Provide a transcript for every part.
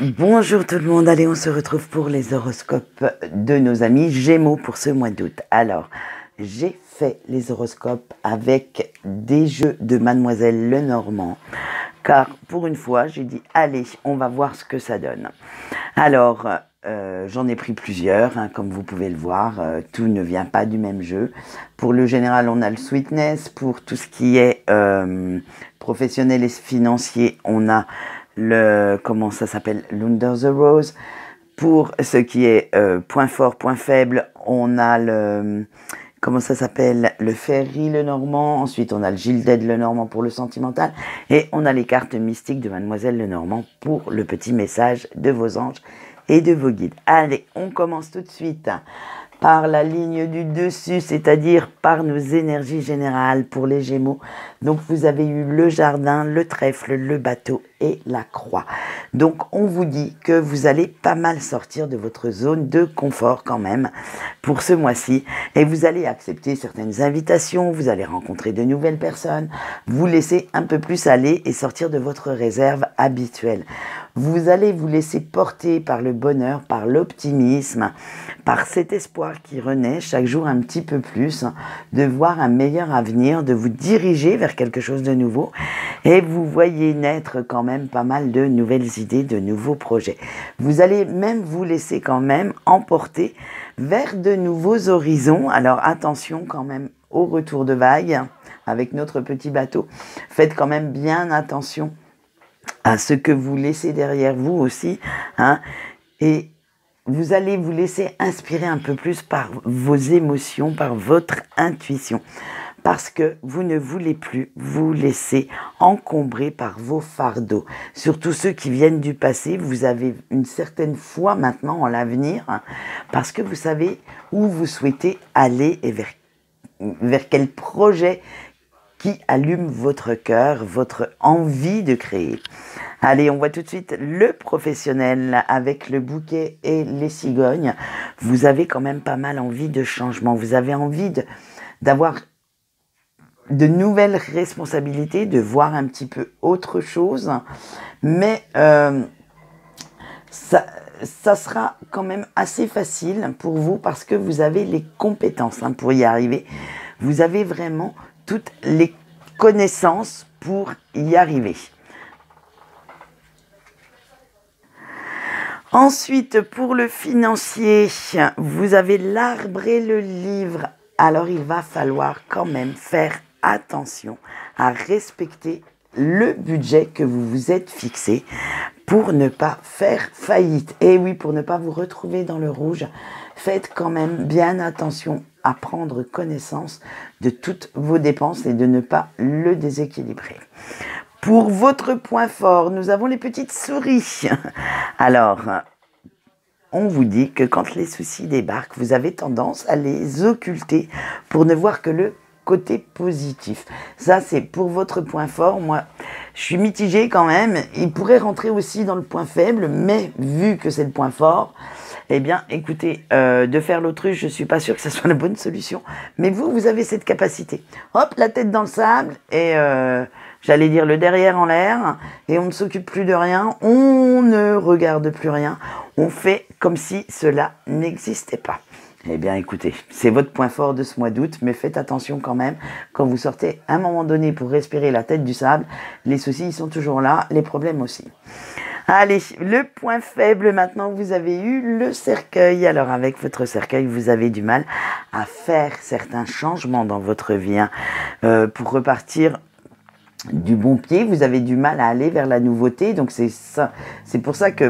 Bonjour tout le monde, allez on se retrouve pour les horoscopes de nos amis Gémeaux pour ce mois d'août. Alors, j'ai fait les horoscopes avec des jeux de Mademoiselle Lenormand, car pour une fois j'ai dit allez on va voir ce que ça donne. Alors, j'en ai pris plusieurs, hein, comme vous pouvez le voir, tout ne vient pas du même jeu. Pour le général on a le Sweetness, pour tout ce qui est professionnel et financier on a le, comment ça s'appelle, l'Under the Rose. Pour ce qui est point fort, point faible, on a le, comment ça s'appelle, le Ferry Lenormand. Ensuite, on a le Gilded Lenormand pour le sentimental. Et on a les cartes mystiques de Mademoiselle Lenormand pour le petit message de vos anges et de vos guides. Allez, on commence tout de suite par la ligne du dessus, c'est-à-dire par nos énergies générales pour les Gémeaux. Donc vous avez eu le jardin, le trèfle, le bateau et la croix. Donc on vous dit que vous allez pas mal sortir de votre zone de confort quand même pour ce mois-ci. Et vous allez accepter certaines invitations, vous allez rencontrer de nouvelles personnes, vous laisser un peu plus aller et sortir de votre réserve habituelle. Vous allez vous laisser porter par le bonheur, par l'optimisme, par cet espoir qui renaît chaque jour un petit peu plus, de voir un meilleur avenir, de vous diriger vers quelque chose de nouveau. Et vous voyez naître quand même pas mal de nouvelles idées, de nouveaux projets. Vous allez même vous laisser quand même emporter vers de nouveaux horizons. Alors attention quand même au retour de vague avec notre petit bateau. Faites quand même bien attention à ce que vous laissez derrière vous aussi, hein, et vous allez vous laisser inspirer un peu plus par vos émotions, par votre intuition, parce que vous ne voulez plus vous laisser encombrer par vos fardeaux. Surtout ceux qui viennent du passé, vous avez une certaine foi maintenant en l'avenir, hein, parce que vous savez où vous souhaitez aller et vers quel projet qui allume votre cœur, votre envie de créer. Allez, on voit tout de suite le professionnel avec le bouquet et les cigognes. Vous avez quand même pas mal envie de changement. Vous avez envie d'avoir de nouvelles responsabilités, de voir un petit peu autre chose. Mais ça sera quand même assez facile pour vous parce que vous avez les compétences pour y arriver. Vous avez vraiment toutes les connaissances pour y arriver. Ensuite, pour le financier, vous avez l'arbre et le livre. Alors, il va falloir quand même faire attention à respecter le budget que vous vous êtes fixé pour ne pas faire faillite. Et oui, pour ne pas vous retrouver dans le rouge, faites quand même bien attention à prendre connaissance de toutes vos dépenses et de ne pas le déséquilibrer. Pour votre point fort, nous avons les petites souris. Alors, on vous dit que quand les soucis débarquent, vous avez tendance à les occulter pour ne voir que le côté positif. Ça, c'est pour votre point fort. Moi, je suis mitigée quand même. Il pourrait rentrer aussi dans le point faible, mais vu que c'est le point fort, eh bien, écoutez, de faire l'autruche, je ne suis pas sûre que ce soit la bonne solution. Mais vous avez cette capacité. Hop, la tête dans le sable et j'allais dire le derrière en l'air. Et on ne s'occupe plus de rien. On ne regarde plus rien. On fait comme si cela n'existait pas. Eh bien, écoutez, c'est votre point fort de ce mois d'août, mais faites attention quand même. Quand vous sortez à un moment donné pour respirer la tête du sable, les soucis ils sont toujours là, les problèmes aussi. Allez, le point faible maintenant, vous avez eu le cercueil. Alors avec votre cercueil, vous avez du mal à faire certains changements dans votre vie. Pour repartir du bon pied, vous avez du mal à aller vers la nouveauté. Donc c'est ça, c'est pour ça que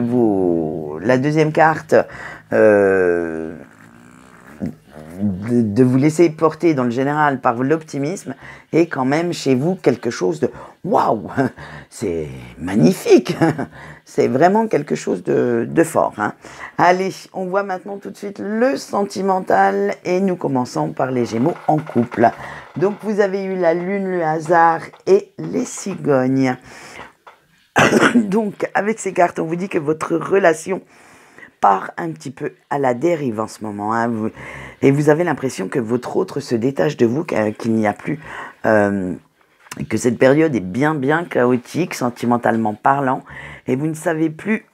la deuxième carte... de vous laisser porter dans le général par l'optimisme et quand même chez vous quelque chose de waouh, c'est magnifique, c'est vraiment quelque chose de fort. Allez, on voit maintenant tout de suite le sentimental et nous commençons par les Gémeaux en couple. Donc vous avez eu la lune, le hasard et les cigognes. Donc avec ces cartes, on vous dit que votre relation part un petit peu à la dérive en ce moment. Et vous avez l'impression que votre autre se détache de vous, qu'il n'y a plus... que cette période est bien chaotique, sentimentalement parlant, et vous ne savez plus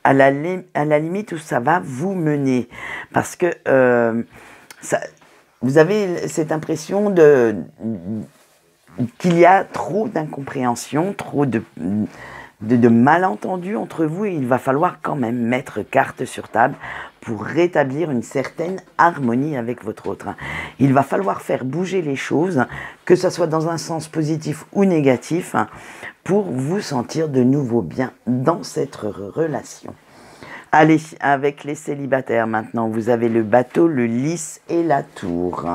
à la limite où ça va vous mener. Parce que vous avez cette impression qu'il y a trop d'incompréhension, trop de malentendus entre vous, et il va falloir quand même mettre carte sur table pour rétablir une certaine harmonie avec votre autre. Il va falloir faire bouger les choses, que ce soit dans un sens positif ou négatif, pour vous sentir de nouveau bien dans cette relation. Allez, avec les célibataires maintenant, vous avez le bateau, le lys et la tour.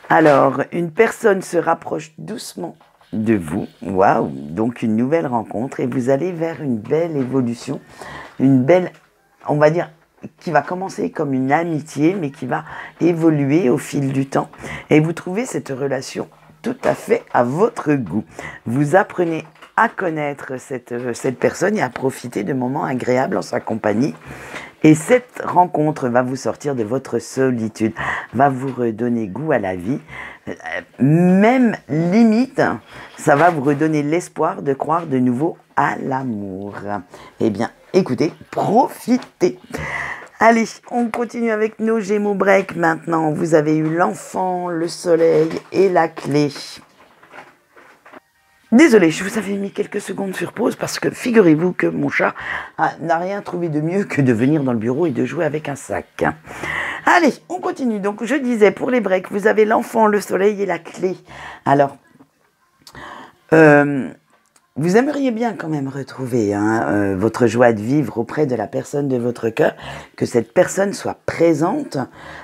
Alors, une personne se rapproche doucement de vous, waouh, donc une nouvelle rencontre, et vous allez vers une belle évolution, une belle, on va dire, qui va commencer comme une amitié, mais qui va évoluer au fil du temps, et vous trouvez cette relation tout à fait à votre goût. Vous apprenez à connaître cette personne et à profiter de moments agréables en sa compagnie. Et cette rencontre va vous sortir de votre solitude, va vous redonner goût à la vie. Même limite, ça va vous redonner l'espoir de croire de nouveau à l'amour. Eh bien, écoutez, profitez. Allez, on continue avec nos Gémeaux break maintenant. Vous avez eu l'enfant, le soleil et la clé. Désolé, je vous avais mis quelques secondes sur pause parce que figurez-vous que mon chat n'a rien trouvé de mieux que de venir dans le bureau et de jouer avec un sac. Allez, on continue. Donc, je disais, pour les breaks, vous avez l'enfant, le soleil et la clé. Alors, vous aimeriez bien quand même retrouver votre joie de vivre auprès de la personne de votre cœur, que cette personne soit présente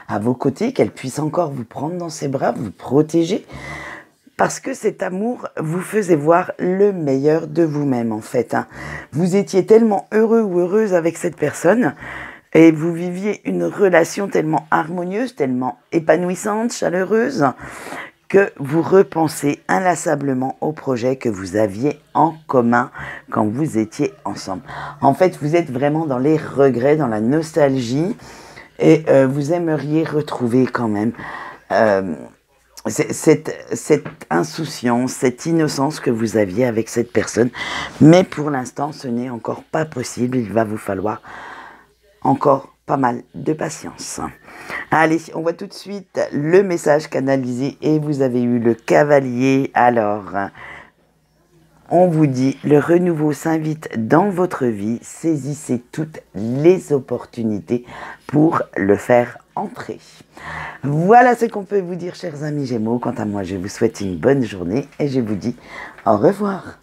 à vos côtés, qu'elle puisse encore vous prendre dans ses bras, vous protéger. Parce que cet amour vous faisait voir le meilleur de vous-même, en fait. Vous étiez tellement heureux ou heureuse avec cette personne et vous viviez une relation tellement harmonieuse, tellement épanouissante, chaleureuse, que vous repensez inlassablement au projet que vous aviez en commun quand vous étiez ensemble. En fait, vous êtes vraiment dans les regrets, dans la nostalgie, et vous aimeriez retrouver quand même cette insouciance, cette innocence que vous aviez avec cette personne. Mais pour l'instant, ce n'est encore pas possible. Il va vous falloir encore pas mal de patience. Allez, on voit tout de suite le message canalisé et vous avez eu le cavalier. Alors, on vous dit, le renouveau s'invite dans votre vie. Saisissez toutes les opportunités pour le faire entrer. Voilà ce qu'on peut vous dire, chers amis Gémeaux. Quant à moi, je vous souhaite une bonne journée et je vous dis au revoir.